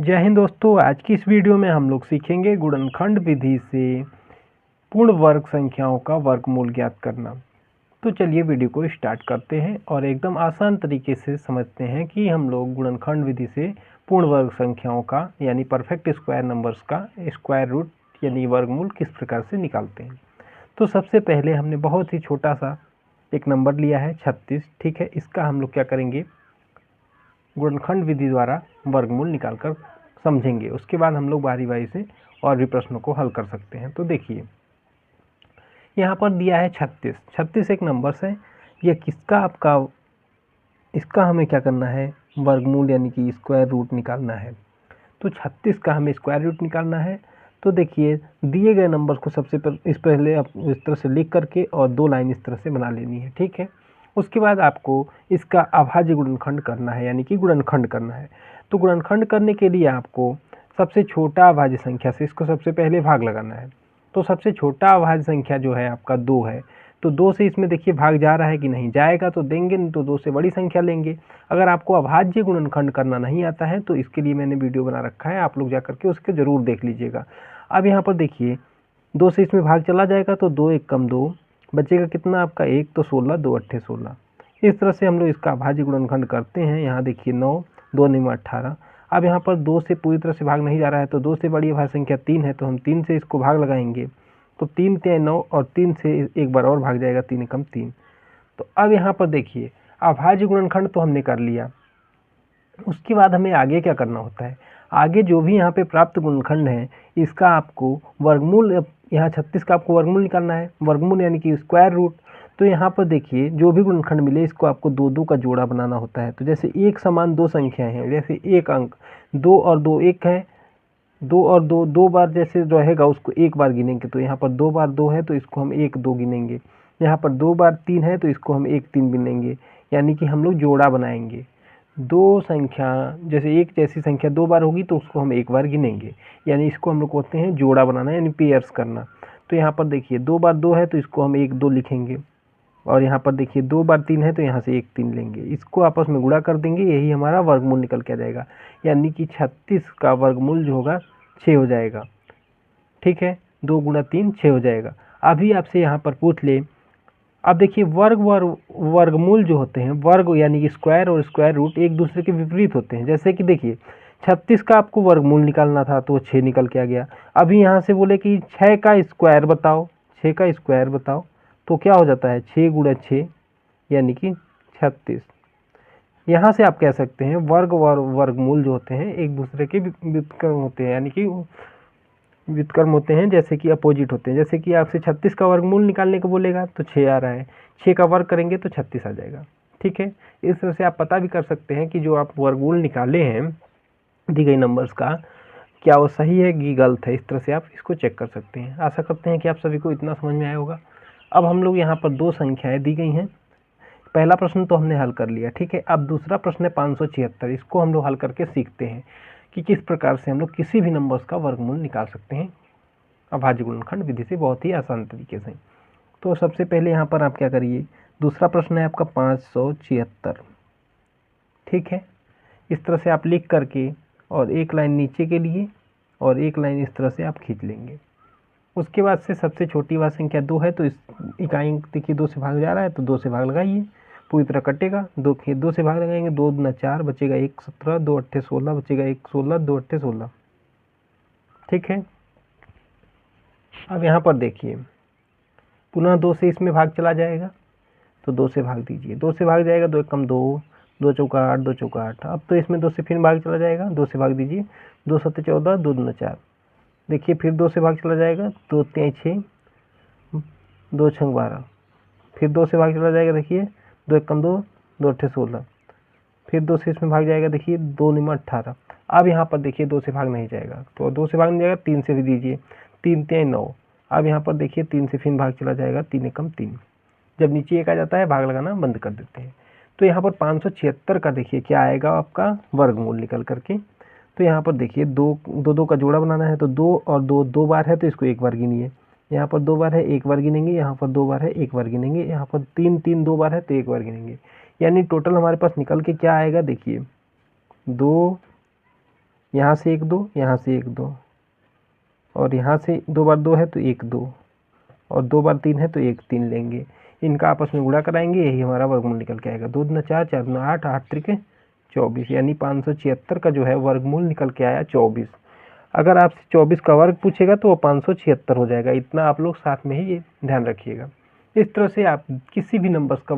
जय हिंद दोस्तों। आज की इस वीडियो में हम लोग सीखेंगे गुणनखंड विधि से पूर्ण वर्ग संख्याओं का वर्गमूल ज्ञात करना। तो चलिए वीडियो को स्टार्ट करते हैं और एकदम आसान तरीके से समझते हैं कि हम लोग गुणनखंड विधि से पूर्ण वर्ग संख्याओं का यानी परफेक्ट स्क्वायर नंबर्स का स्क्वायर रूट यानी वर्गमूल किस प्रकार से निकालते हैं। तो सबसे पहले हमने बहुत ही छोटा सा एक नंबर लिया है 36, ठीक है। इसका हम लोग क्या करेंगे, गुणनखंड विधि द्वारा वर्गमूल निकालकर समझेंगे। उसके बाद हम लोग बारी बारी से और भी प्रश्नों को हल कर सकते हैं। तो देखिए यहाँ पर दिया है 36 एक नंबर्स है। यह किसका आपका, इसका हमें क्या करना है, वर्गमूल यानी कि स्क्वायर रूट निकालना है। तो 36 का हमें स्क्वायर रूट निकालना है। तो देखिए दिए गए नंबर्स को सबसे पहले आप इस तरह से लिख करके और दो लाइन इस तरह से बना लेनी है, ठीक है। उसके बाद आपको इसका अभाज्य गुणनखंड करना है यानी कि गुणनखंड करना है। तो गुणनखंड करने के लिए आपको सबसे छोटा अभाज्य संख्या से इसको सबसे पहले भाग लगाना है। तो सबसे छोटा अभाज्य संख्या जो है आपका 2 है। तो 2 से इसमें देखिए भाग जा रहा है कि नहीं, जाएगा तो देंगे, नहीं तो 2 से बड़ी संख्या लेंगे। अगर आपको अभाज्य गुणनखंड करना नहीं आता है तो इसके लिए मैंने वीडियो बना रखा है, आप लोग जा करके उसके ज़रूर देख लीजिएगा। अब यहाँ पर देखिए 2 से इसमें भाग चला जाएगा तो 2 एक कम 2, बचेगा कितना आपका 1, तो 16, 2 अट्ठे 16। इस तरह से हम लोग इसका अभाज्य गुणनखंड करते हैं। यहाँ देखिए 9, 2 9 18। अब यहाँ पर 2 से पूरी तरह से भाग नहीं जा रहा है तो 2 से बड़ी अभाज्य संख्या 3 है, तो हम 3 से इसको भाग लगाएंगे। तो 3 3 9 और 3 से एक बार और भाग जाएगा, 3 कम 3। तो अब यहाँ पर देखिए अभाज्य गुणनखंड तो हमने कर लिया। उसके बाद हमें आगे क्या करना होता है, आगे जो भी यहाँ पे प्राप्त गुणनखंड है इसका आपको वर्गमूल, यहाँ 36 का आपको वर्गमूल निकालना है, वर्गमूल यानी कि स्क्वायर रूट। तो यहाँ पर देखिए जो भी गुणनखंड मिले इसको आपको 2 2 का जोड़ा बनाना होता है। तो जैसे एक समान दो संख्याएं हैं, जैसे एक अंक 2 और 2 1 है, 2 और 2 दो बार जैसे रहेगा उसको एक बार गिनेंगे। तो यहाँ पर 2 बार 2 है तो इसको हम 1 2 गिनेंगे। यहाँ पर 2 बार 3 है तो इसको हम 1 3 गिनेंगे, यानी कि हम लोग जोड़ा बनाएंगे। दो संख्या जैसे एक जैसी संख्या 2 बार होगी तो उसको हम 1 बार गिनेंगे, यानी इसको हम लोग कहते हैं जोड़ा बनाना यानी पेयर्स करना। तो यहाँ पर देखिए 2 बार 2 है तो इसको हम 1 2 लिखेंगे, और यहाँ पर देखिए 2 बार 3 है तो यहाँ से 1 3 लेंगे, इसको आपस में गुणा कर देंगे, यही हमारा वर्गमूल निकल के आ जाएगा। यानी कि 36 का वर्गमूल जो होगा 6 हो जाएगा, ठीक है। 2 गुणा 3 6 हो जाएगा। अभी आपसे यहाँ पर पूछ ले, अब देखिए वर्गमूल जो होते हैं, वर्ग यानी कि स्क्वायर और स्क्वायर रूट एक दूसरे के विपरीत होते हैं। जैसे कि देखिए 36 का आपको वर्गमूल निकालना था तो 6 निकल के आ गया। अभी यहाँ से बोले कि 6 का स्क्वायर बताओ, 6 का स्क्वायर बताओ, तो क्या हो जाता है 6 गुणा 6 यानी कि 36। यहाँ से आप कह सकते हैं वर्ग और वर्गमूल जो होते हैं एक दूसरे के व्युत्क्रम होते हैं, यानी कि व्युत्क्रम होते हैं, जैसे कि अपोजिट होते हैं। जैसे कि आपसे 36 का वर्गमूल निकालने को बोलेगा तो 6 आ रहा है, 6 का वर्ग करेंगे तो 36 आ जाएगा, ठीक है। इस तरह से आप पता भी कर सकते हैं कि जो आप वर्गमूल निकाले हैं दी गई नंबर्स का, क्या वो सही है कि गलत है। इस तरह से आप इसको चेक कर सकते हैं। आशा करते हैं कि आप सभी को इतना समझ में आया होगा। अब हम लोग यहाँ पर दो संख्याएँ दी गई हैं। पहला प्रश्न तो हमने हल कर लिया, ठीक है। अब दूसरा प्रश्न है 576, इसको हम लोग हल करके सीखते हैं कि किस प्रकार से हम लोग किसी भी नंबर्स का वर्गमूल निकाल सकते हैं अभाज्य गुणनखंड विधि से, बहुत ही आसान तरीके से। तो सबसे पहले यहाँ पर आप क्या करिए, दूसरा प्रश्न है आपका 576, ठीक है। इस तरह से आप लिख करके और एक लाइन नीचे के लिए और एक लाइन इस तरह से आप खींच लेंगे। उसके बाद से सबसे छोटी वाली संख्या 2 है तो इस इकाई देखिए 2 से भाग जा रहा है तो 2 से भाग लगाइए, पूरी तरह कटेगा। 2 से भाग लगाएंगे, 2 दूना 4, बचेगा 1 17, 2 अट्ठे 16, बचेगा 1 16, 2 अट्ठे 16, ठीक है। अब यहाँ पर देखिए पुनः 2 से इसमें भाग चला जाएगा तो 2 से भाग दीजिए, 2 से भाग जाएगा, 2 कम 2, 2 चौका 8, 2 चौका 8। अब तो इसमें 2 से फिर भाग चला जाएगा, 2 से भाग दीजिए, 2 7 14, 2 दूना 4। देखिए फिर 2 से भाग चला जाएगा, 2 3 6, 2 6 12। फिर 2 से भाग चला जाएगा, देखिए 2 1 कम 2, 2 अट्ठे 16। फिर 2 से इसमें भाग जाएगा, देखिए 2 9 18। अब यहाँ पर देखिए 2 से भाग नहीं जाएगा तो 2 से भाग नहीं जाएगा, 3 से भी दीजिए, 3 3 9। अब यहाँ पर देखिए 3 से फिर भाग चला जाएगा, 3 1 3। जब नीचे 1 आ जाता है भाग लगाना बंद कर देते हैं। तो यहाँ पर 576 का देखिए क्या आएगा आपका वर्गमूल निकल करके। तो यहाँ पर देखिए 2 का जोड़ा बनाना है, तो 2 और 2 2 बार है तो इसको 1 बार गिनिए। यहाँ पर 2 बार है 1 बार गिनेंगे, यहाँ पर 2 बार है 1 बार गिनेंगे, यहाँ पर 3 3 2 बार है तो 1 बार गिनेंगे। यानी टोटल हमारे पास निकल के क्या आएगा, देखिए 2 यहाँ से 1 2, यहाँ से 1 2, और यहाँ से 2 बार 2 है तो 1 2, और 2 बार 3 है तो 1 3 लेंगे। इनका आपस में गुणा कराएंगे, यही हमारा वर्गमूल निकल के आएगा। 2 दूना 4, 4 दूना 8, 8 त्रिके 24, यानी 576 का जो है वर्गमूल निकल के आया 24। अगर आपसे 24 का वर्ग पूछेगा तो वो 576 हो जाएगा। इतना आप लोग साथ में ही ये ध्यान रखिएगा। इस तरह से आप किसी भी नंबर्स का